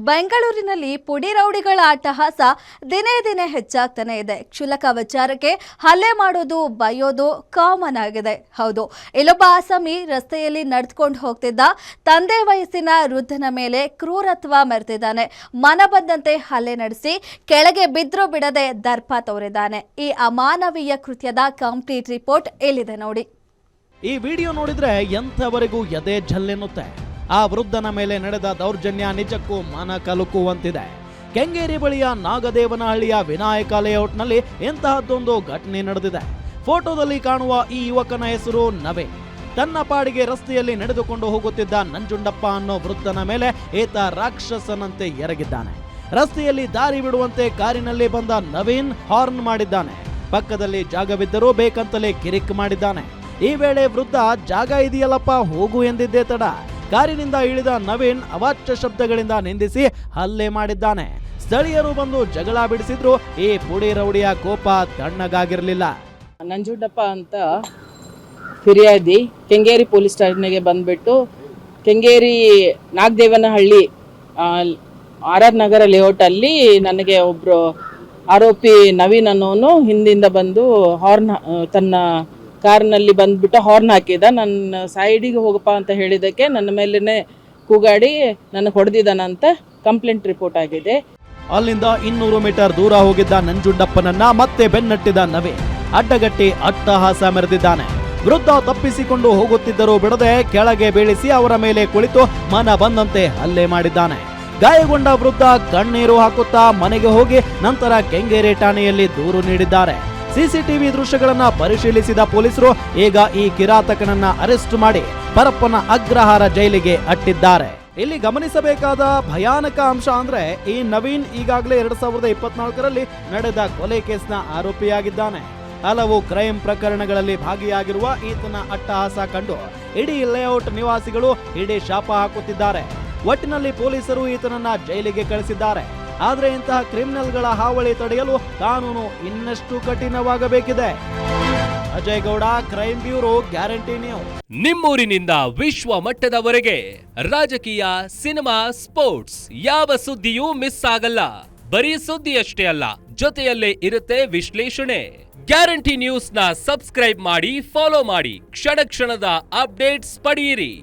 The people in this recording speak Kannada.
ಬೆಂಗಳೂರಿನಲ್ಲಿ ಪುಡಿ ರೌಡಿಗಳ ಅಟ್ಟಹಾಸ ದಿನೇ ದಿನೇ ಹೆಚ್ಚಾಗ್ತಾನೆ ಇದೆ. ಕ್ಷುಲ್ಲಕ ವಿಚಾರಕ್ಕೆ ಹಲ್ಲೆ ಮಾಡೋದು, ಬೈಯೋದು ಕಾಮನ್ ಆಗಿದೆ. ಹೌದು, ಇಲ್ಲೊಬ್ಬ ಆಸಾಮಿ ರಸ್ತೆಯಲ್ಲಿ ನಡೆದುಕೊಂಡು ಹೋಗ್ತಿದ್ದ ತಂದೆ ವಯಸ್ಸಿನ ವೃದ್ಧನ ಮೇಲೆ ಕ್ರೂರತ್ವ ಮೆರೆದಿದ್ದಾನೆ. ಮನ ಬಂದಂತೆ ಹಲ್ಲೆ ನಡೆಸಿ ಕೆಳಗೆ ಬಿದ್ರೂ ಬಿಡದೆ ದರ್ಪ ತೋರಿದ್ದಾನೆ. ಈ ಅಮಾನವೀಯ ಕೃತ್ಯದ ಕಂಪ್ಲೀಟ್ ರಿಪೋರ್ಟ್ ಇಲ್ಲಿದೆ ನೋಡಿ. ಈ ವಿಡಿಯೋ ನೋಡಿದ್ರೆ ಎಂಥವರೆಗೂ ಎದೆ ಝಲ್ಲೆನ್ನುತ್ತೆ. ಆ ವೃದ್ಧನ ಮೇಲೆ ನಡೆದ ದೌರ್ಜನ್ಯ ನಿಜಕ್ಕೂ ಮನ ಕಲುಕುವಂತಿದೆ. ಕೆಂಗೇರಿ ಬಳಿಯ ನಾಗದೇವನಹಳ್ಳಿಯ ವಿನಾಯಕ ಲೇಔಟ್ನಲ್ಲಿ ಇಂತಹದ್ದೊಂದು ಘಟನೆ ನಡೆದಿದೆ. ಫೋಟೋದಲ್ಲಿ ಕಾಣುವ ಈ ಯುವಕನ ಹೆಸರು ನವೀನ್. ತನ್ನ ಪಾಡಿಗೆ ರಸ್ತೆಯಲ್ಲಿ ನಡೆದುಕೊಂಡು ಹೋಗುತ್ತಿದ್ದ ನಂಜುಂಡಪ್ಪ ಅನ್ನೋ ವೃದ್ಧನ ಮೇಲೆ ಈತ ರಾಕ್ಷಸನಂತೆ ಎರಗಿದ್ದಾನೆ. ರಸ್ತೆಯಲ್ಲಿ ದಾರಿ ಬಿಡುವಂತೆ ಕಾರಿನಲ್ಲಿ ಬಂದ ನವೀನ್ ಹಾರ್ನ್ ಮಾಡಿದ್ದಾನೆ. ಪಕ್ಕದಲ್ಲಿ ಜಾಗವಿದ್ದರೂ ಬೇಕಂತಲೇ ಕಿರಿಕ್ ಮಾಡಿದ್ದಾನೆ. ಈ ವೇಳೆ ವೃದ್ಧ ಜಾಗ ಇದೆಯಲ್ಲಪ್ಪ ಹೋಗು ಎಂದಿದ್ದೇ ತಡ ಕಾರಿನಿಂದ ಇಳಿದ ನವೀನ್ ಅವಾಚ್ಯ ಶಬ್ದಗಳಿಂದ ನಿಂದಿಸಿ ಹಲ್ಲೆ ಮಾಡಿದ್ದಾನೆ. ಸ್ಥಳೀಯರು ಬಂದು ಜಗಳ ಬಿಡಿಸಿದ್ರು. ಈ ಪುಡಿ ರೌಡಿಯ ಕೋಪ ತಣ್ಣಗಾಗಿರಲಿಲ್ಲ. ನಂಜುಂಡಪ್ಪ ಅಂತ ಫಿರ್ಯಾದಿ ಕೆಂಗೇರಿ ಪೊಲೀಸ್ ಠಾಣೆಗೆ ಬಂದ್ಬಿಟ್ಟು ಕೆಂಗೇರಿ ನಾಗದೇವನಹಳ್ಳಿ ಆರ್ ನಗರ ಲೇಔಟ್ ಅಲ್ಲಿ ನನಗೆ ಒಬ್ರು ಆರೋಪಿ ನವೀನ್ ಅನ್ನೋನು ಹಿಂದಿಂದ ಬಂದು ಹಾರ್ನ್ ತನ್ನ ಕಾರ್ನಲ್ಲಿ ಬಂದ್ಬಿಟ್ಟು ಹಾರ್ನ್ ಹಾಕಿದ. ನನ್ನ ಸೈಡಿಗೆ ಹೋಗಪ್ಪ ಅಂತ ಹೇಳಿದಕ್ಕೆ ನನ್ನ ಮೇಲೇನೆ ಕೂಗಾಡಿ ನನಗೆ ಹೊಡೆದಿದ್ದಾನಂತ ಕಂಪ್ಲೇಂಟ್ ರಿಪೋರ್ಟ್ ಆಗಿದೆ. ಅಲ್ಲಿಂದ 200 ಮೀಟರ್ ದೂರ ಹೋಗಿದ್ದ ನಂಜುಂಡಪ್ಪನನ್ನ ಮತ್ತೆ ಬೆನ್ನಟ್ಟಿದ ನವೀನ್ ಅಡ್ಡಗಟ್ಟಿ ಅಟ್ಟಹಾಸ ಮೆರೆದಿದ್ದಾನೆ. ವೃದ್ಧ ತಪ್ಪಿಸಿಕೊಂಡು ಹೋಗುತ್ತಿದ್ದರೂ ಬಿಡದೆ ಕೆಳಗೆ ಬೀಳಿಸಿ ಅವರ ಮೇಲೆ ಕುಳಿತು ಮನ ಬಂದಂತೆ ಹಲ್ಲೆ ಮಾಡಿದ್ದಾನೆ. ಗಾಯಗೊಂಡ ವೃದ್ಧ ಕಣ್ಣೀರು ಹಾಕುತ್ತಾ ಮನೆಗೆ ಹೋಗಿ ನಂತರ ಕೆಂಗೇರಿ ಠಾಣೆಯಲ್ಲಿ ದೂರು ನೀಡಿದ್ದಾರೆ. ಸಿಸಿಟಿವಿ ದೃಶ್ಯಗಳನ್ನ ಪರಿಶೀಲಿಸಿದ ಪೊಲೀಸರು ಈಗ ಈ ಕಿರಾತಕನನ್ನ ಅರೆಸ್ಟ್ ಮಾಡಿ ಪರಪ್ಪನ ಅಗ್ರಹಾರ ಜೈಲಿಗೆ ಅಟ್ಟಿದ್ದಾರೆ. ಇಲ್ಲಿ ಗಮನಿಸಬೇಕಾದ ಭಯಾನಕ ಅಂಶ ಅಂದ್ರೆ ಈ ನವೀನ್ ಈಗಾಗಲೇ 2024ರಲ್ಲಿ ನಡೆದ ಕೊಲೆ ಕೇಸ್ನ ಆರೋಪಿಯಾಗಿದ್ದಾನೆ. ಹಲವು ಕ್ರೈಮ್ ಪ್ರಕರಣಗಳಲ್ಲಿ ಭಾಗಿಯಾಗಿರುವ ಈತನ ಅಟ್ಟಹಾಸ ಕಂಡು ಇಡೀ ಲೇಔಟ್ ನಿವಾಸಿಗಳು ಇಡೀ ಶಾಪ ಹಾಕುತ್ತಿದ್ದಾರೆ. ಒಟ್ಟಿನಲ್ಲಿ ಪೊಲೀಸರು ಈತನನ್ನ ಜೈಲಿಗೆ ಕಳಿಸಿದ್ದಾರೆ. ಆದ್ರೆ ಇಂತಹ ಕ್ರಿಮಿನಲ್ಗಳ ಹಾವಳಿ ತಡೆಯಲು ಕಾನೂನು ಇನ್ನಷ್ಟು ಕಠಿಣವಾಗಬೇಕಿದೆ. Ajay Gowda, crime bureau, guarantee news. ನಿಮ್ಮೂರಿನಿಂದ ವಿಶ್ವ ಮಟ್ಟದವರೆಗೆ ರಾಜಕೀಯ, ಸಿನಿಮಾ, ಸ್ಪೋರ್ಟ್ಸ್ ಯಾವ ಸುದ್ದಿಯೂ ಮಿಸ್ ಆಗಲ್ಲ. ಬರೀ ಸುದ್ದಿಯಷ್ಟೇ ಅಲ್ಲ, ಜೊತೆಯಲ್ಲೇ ಇರುತ್ತೆ ವಿಶ್ಲೇಷಣೆ. ಗ್ಯಾರಂಟಿ ನ್ಯೂಸ್ ನ ಸಬ್ಸ್ಕ್ರೈಬ್ ಮಾಡಿ, ಫಾಲೋ ಮಾಡಿ, ಕ್ಷಣ ಕ್ಷಣದ ಅಪ್ಡೇಟ್ಸ್ ಪಡೆಯಿರಿ.